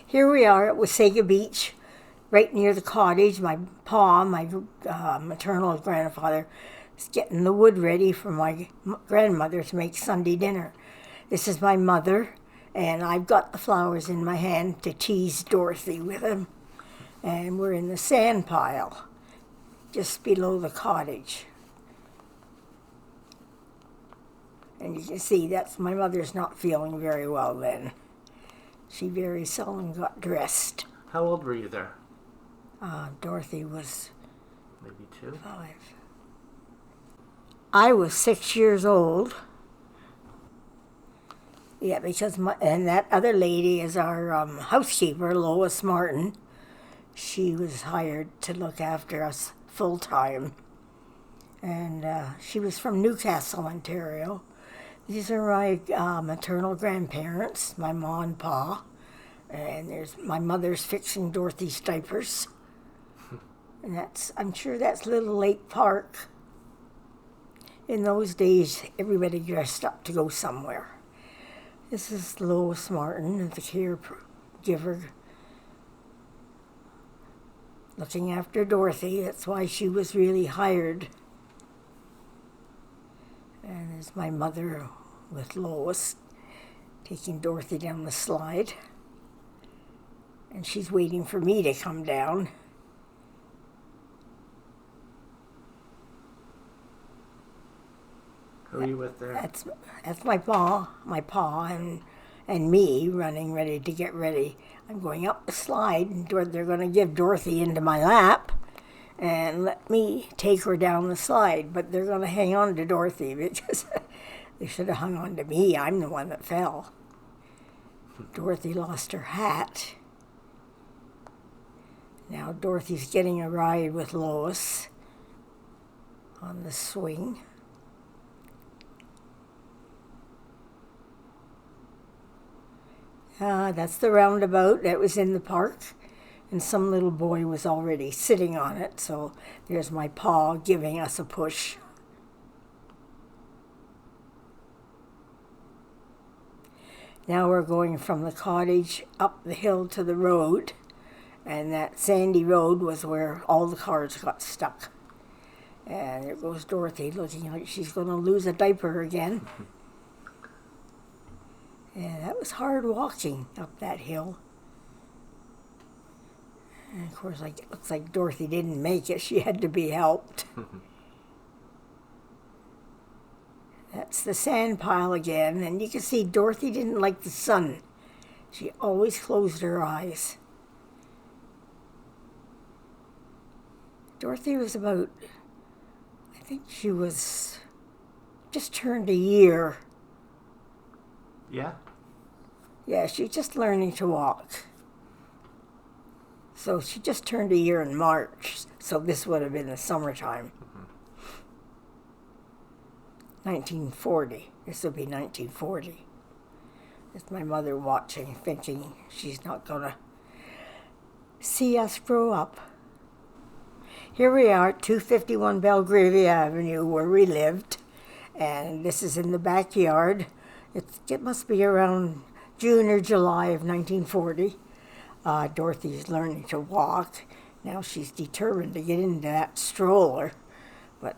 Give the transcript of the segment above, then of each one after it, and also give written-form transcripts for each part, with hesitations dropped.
Here we are at Wasaga Beach, right near the cottage. My maternal grandfather, is getting the wood ready for my grandmother to make Sunday dinner. This is my mother, and I've got the flowers in my hand to tease Dorothy with them. And we're in the sand pile, just below the cottage. And you can see that's my mother's not feeling very well then. She very seldom got dressed. How old were you there? Dorothy was Maybe 2? 5. I was 6 years old. Yeah, because and that other lady is our housekeeper, Lois Martin. She was hired to look after us full time. And she was from Newcastle, Ontario. These are my maternal grandparents, my ma and pa. And there's my mother's fixing Dorothy's diapers. And I'm sure that's Little Lake Park. In those days, everybody dressed up to go somewhere. This is Lois Martin, the caregiver, looking after Dorothy. That's why she was really hired. And there's my mother with Lois taking Dorothy down the slide. And she's waiting for me to come down. Who are you with there? That's my pa and me running ready to get ready. I'm going up the slide, and they're going to give Dorothy into my lap and let me take her down the slide. But they're going to hang on to Dorothy because they should have hung on to me. I'm the one that fell. Dorothy lost her hat. Now Dorothy's getting a ride with Lois on the swing. That's the roundabout that was in the park, and some little boy was already sitting on it, so there's my pa giving us a push. Now we're going from the cottage up the hill to the road, and that sandy road was where all the cars got stuck. And there goes Dorothy looking like she's going to lose a diaper again. And that was hard walking up that hill. And of course, it looks like Dorothy didn't make it. She had to be helped. That's the sand pile again. And you can see Dorothy didn't like the sun. She always closed her eyes. Dorothy was about, I think she was just turned a year. Yeah? Yeah, she's just learning to walk. So she just turned a year in March, so this would have been the summertime. 1940. This would be 1940. It's my mother watching, thinking she's not going to see us grow up. Here we are at 251 Belgravia Avenue, where we lived, and this is in the backyard. It must be around June or July of 1940. Dorothy's learning to walk. Now she's determined to get into that stroller, but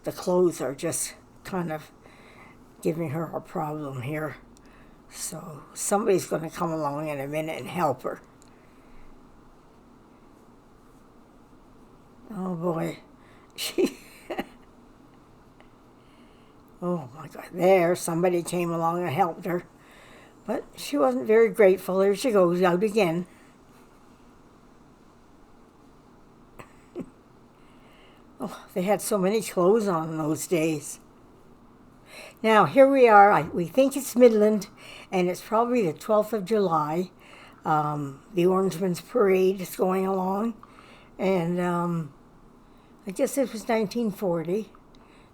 the clothes are just kind of giving her a problem here. So somebody's going to come along in a minute and help her. Oh boy. Oh my God, there, somebody came along and helped her. But she wasn't very grateful. There she goes, out again. Oh, they had so many clothes on in those days. Now, here we are. We think it's Midland, and it's probably the 12th of July. The Orangeman's Parade is going along. And I guess it was 1940.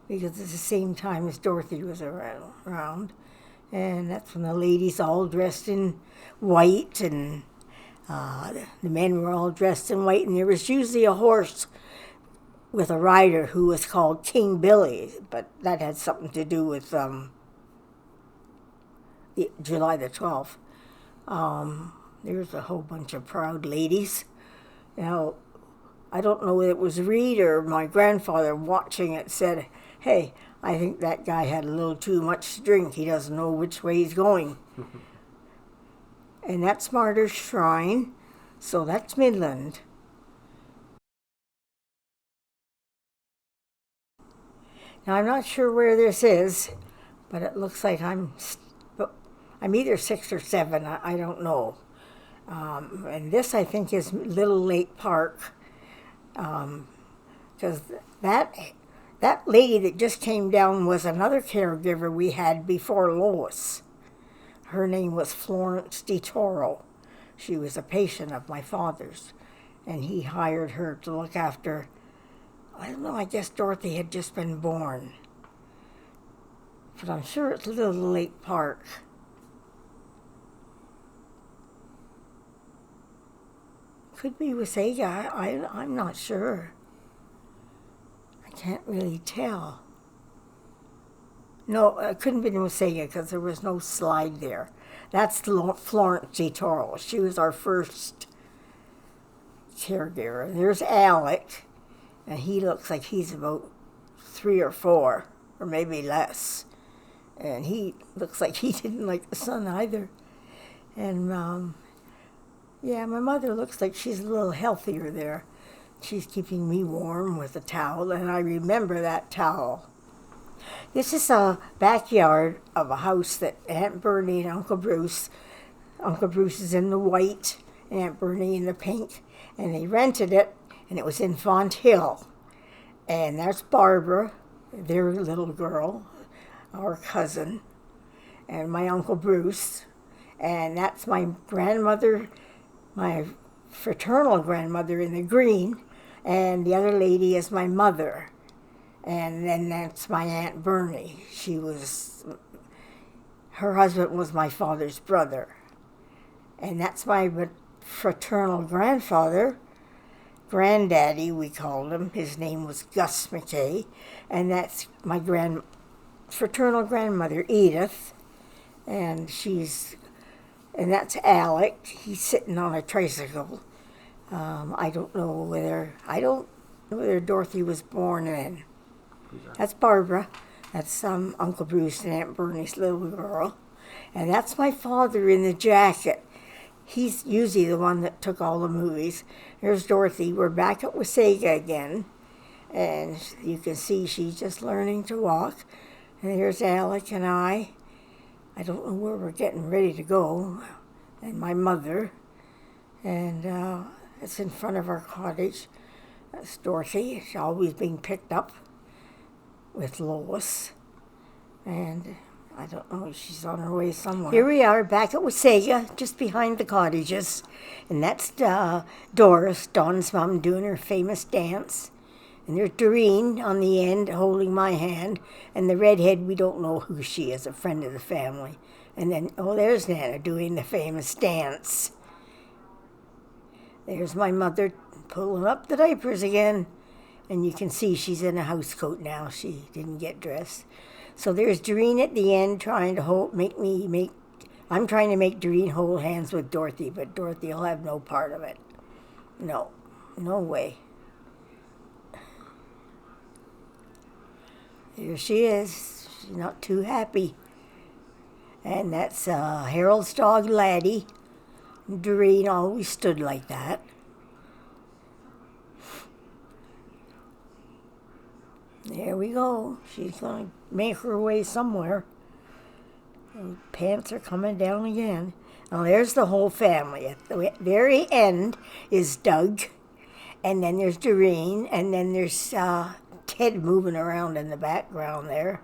Because it's the same time as Dorothy was around. And that's when the ladies all dressed in white, and the men were all dressed in white, and there was usually a horse with a rider who was called King Billy, but that had something to do with July the 12th. There's a whole bunch of proud ladies. Now, I don't know whether it was Reed or my grandfather watching it said, hey, I think that guy had a little too much to drink. He doesn't know which way he's going. And that's Martyr's Shrine. So that's Midland. Now, I'm not sure where this is, but it looks like I'm either 6 or 7. I don't know. And this, I think, is Little Lake Park. Because that lady that just came down was another caregiver we had before Lois. Her name was Florence DiToro. She was a patient of my father's, and he hired her to look after, I don't know, I guess Dorothy had just been born. But I'm sure it's Little Lake Park. Could be Wasaga. I'm not sure. I can't really tell. No, it couldn't be Wasaga because there was no slide there. That's Florence DiToro. She was our first caregiver. There's Alec, and he looks like he's about 3 or 4, or maybe less. And he looks like he didn't like the sun either. And yeah, my mother looks like she's a little healthier there. She's keeping me warm with a towel, and I remember that towel. This is a backyard of a house that Aunt Bernie and Uncle Bruce is in the white, and Aunt Bernie in the pink, and they rented it, and it was in Font Hill. And that's Barbara, their little girl, our cousin, and my Uncle Bruce, and that's my grandmother, my fraternal grandmother in the green, and the other lady is my mother. And then that's my Aunt Bernie. Her husband was my father's brother. And that's my fraternal grandfather, granddaddy we called him. His name was Gus Mackay. And that's my fraternal grandmother, Edith. And that's Alec. He's sitting on a tricycle. I don't know whether Dorothy was born in. That's Barbara. That's Uncle Bruce and Aunt Bernie's little girl. And that's my father in the jacket. He's usually the one that took all the movies. There's Dorothy. We're back at Wasaga again. And you can see she's just learning to walk. And here's Alec and I. I don't know where we're getting ready to go. And my mother. And it's in front of our cottage. That's Dorothy. She's always being picked up with Lois, and I don't know, she's on her way somewhere. Here we are back at Wasaga, just behind the cottages, and that's Doris, Dawn's mom, doing her famous dance, and there's Doreen on the end holding my hand, and the redhead, we don't know who she is, a friend of the family, and then, there's Nana doing the famous dance. There's my mother pulling up the diapers again. And you can see she's in a house coat now. She didn't get dressed. So there's Doreen at the end trying to I'm trying to make Doreen hold hands with Dorothy, but Dorothy will have no part of it. No way. Here she is. She's not too happy. And that's Harold's dog, Laddie. Doreen always stood like that. There we go. She's going to make her way somewhere. And pants are coming down again. Now there's the whole family. At the very end is Doug. And then there's Doreen. And then there's Ted moving around in the background there.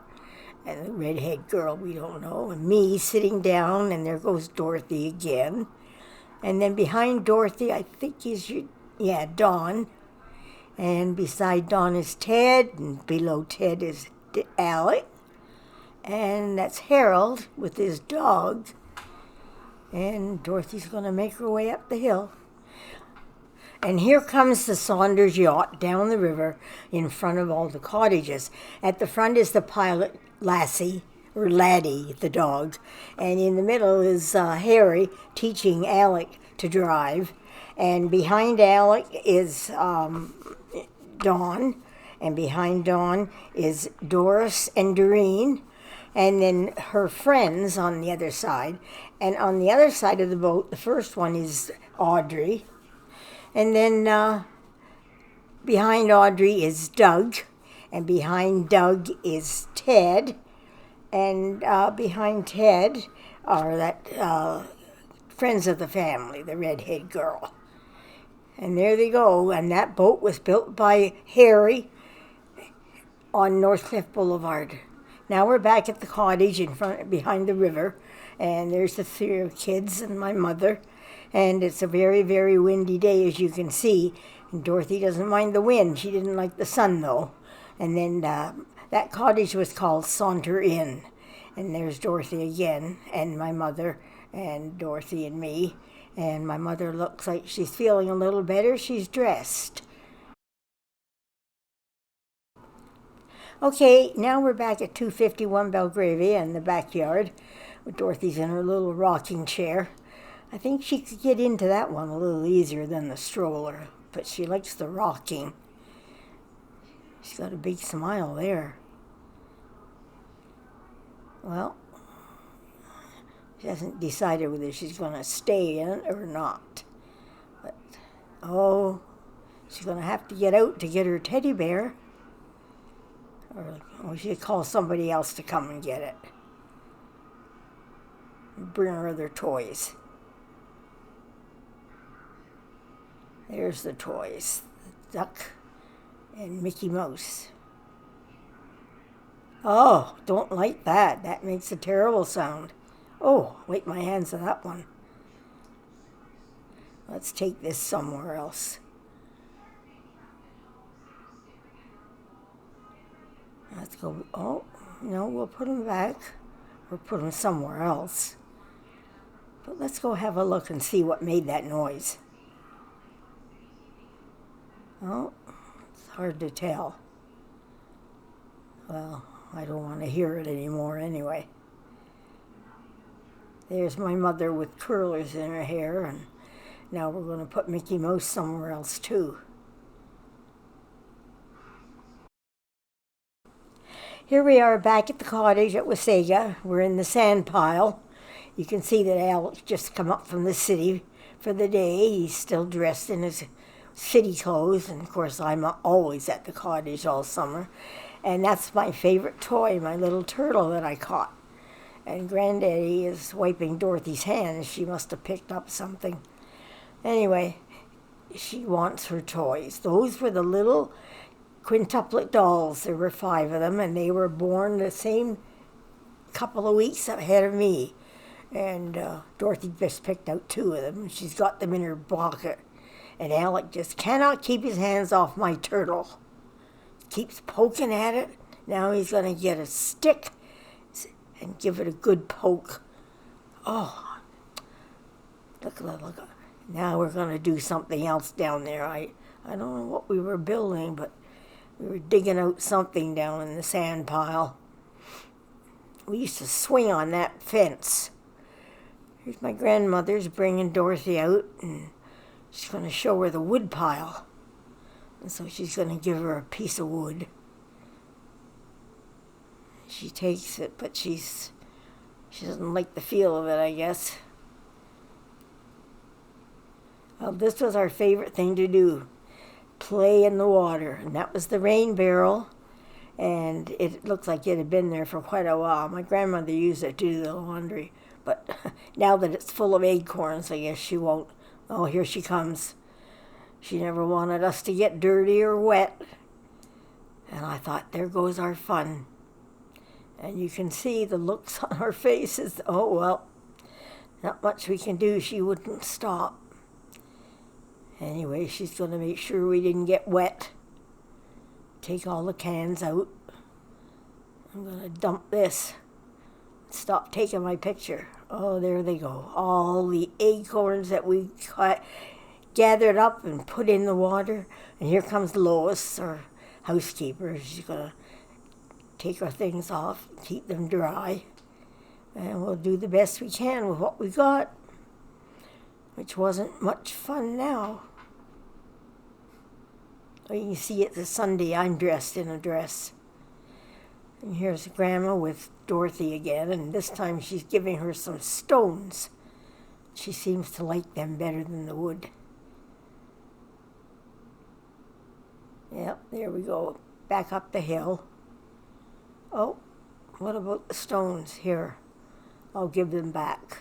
And the redhead girl, we don't know. And me sitting down. And there goes Dorothy again. And then behind Dorothy, I think is Dawn. And beside Dawn is Ted, and below Ted is Alec. And that's Harold with his dog. And Dorothy's going to make her way up the hill. And here comes the Saunders yacht down the river in front of all the cottages. At the front is the pilot, Lassie, or Laddie, the dog. And in the middle is Harry teaching Alec to drive. And behind Alec is Dawn. And behind Dawn is Doris and Doreen. And then her friends on the other side. And on the other side of the boat, the first one is Audrey. And then behind Audrey is Doug. And behind Doug is Ted. And behind Ted are that friends of the family, the redhead girl. And there they go. And that boat was built by Harry on Northcliffe Boulevard. Now we're back at the cottage behind the river, and there's the three kids and my mother, and it's a very, very windy day, as you can see. And Dorothy doesn't mind the wind. She didn't like the sun, though. And then that cottage was called Saunter Inn, and there's Dorothy again, and my mother, and Dorothy and me. And my mother looks like she's feeling a little better. She's dressed. Okay, now we're back at 251 Belgravia in the backyard. Dorothy's in her little rocking chair. I think she could get into that one a little easier than the stroller, but she likes the rocking. She's got a big smile there. Well, she hasn't decided whether she's going to stay in it or not. But, she's going to have to get out to get her teddy bear. Or she could call somebody else to come and get it. Bring her other toys. There's the toys. The duck and Mickey Mouse. Oh, don't like that. That makes a terrible sound. Oh, wipe my hands of that one. Let's take this somewhere else. Let's go. Oh, no, we'll put them back. Or put them somewhere else. But let's go have a look and see what made that noise. Oh, it's hard to tell. Well, I don't want to hear it anymore anyway. There's my mother with curlers in her hair, and now we're going to put Mickey Mouse somewhere else too. Here we are back at the cottage at Wasaga. We're in the sand pile. You can see that Alec's just come up from the city for the day. He's still dressed in his city clothes, and of course I'm always at the cottage all summer. And that's my favorite toy, my little turtle that I caught. And Granddaddy is wiping Dorothy's hands. She must have picked up something. Anyway, she wants her toys. Those were the little quintuplet dolls. There were 5 of them, and they were born the same couple of weeks ahead of me. And Dorothy just picked out 2 of them. She's got them in her pocket. And Alec just cannot keep his hands off my turtle. Keeps poking at it. Now he's going to get a stick and give it a good poke. Oh, look. Now we're going to do something else down there. I don't know what we were building, but we were digging out something down in the sand pile. We used to swing on that fence. Here's my grandmother's bringing Dorothy out, and she's going to show her the wood pile. And so she's going to give her a piece of wood. She takes it, but she doesn't like the feel of it, I guess. Well, this was our favorite thing to do. Play in the water. And that was the rain barrel. And it looks like it had been there for quite a while. My grandmother used it to do the laundry. But now that it's full of acorns, I guess she won't. Oh, here she comes. She never wanted us to get dirty or wet. And I thought, there goes our fun. And you can see the looks on her faces. Oh, well, not much we can do. She wouldn't stop. Anyway, she's going to make sure we didn't get wet. Take all the cans out. I'm going to dump this. Stop taking my picture. Oh, there they go. All the acorns that we gathered up and put in the water. And here comes Lois, our housekeeper. She's going to take our things off, keep them dry, and we'll do the best we can with what we got, which wasn't much fun now. Well, you can see it's a Sunday. I'm dressed in a dress. And here's Grandma with Dorothy again, and this time she's giving her some stones. She seems to like them better than the wood. Yep, there we go. Back up the hill. Oh, what about the stones? Here, I'll give them back.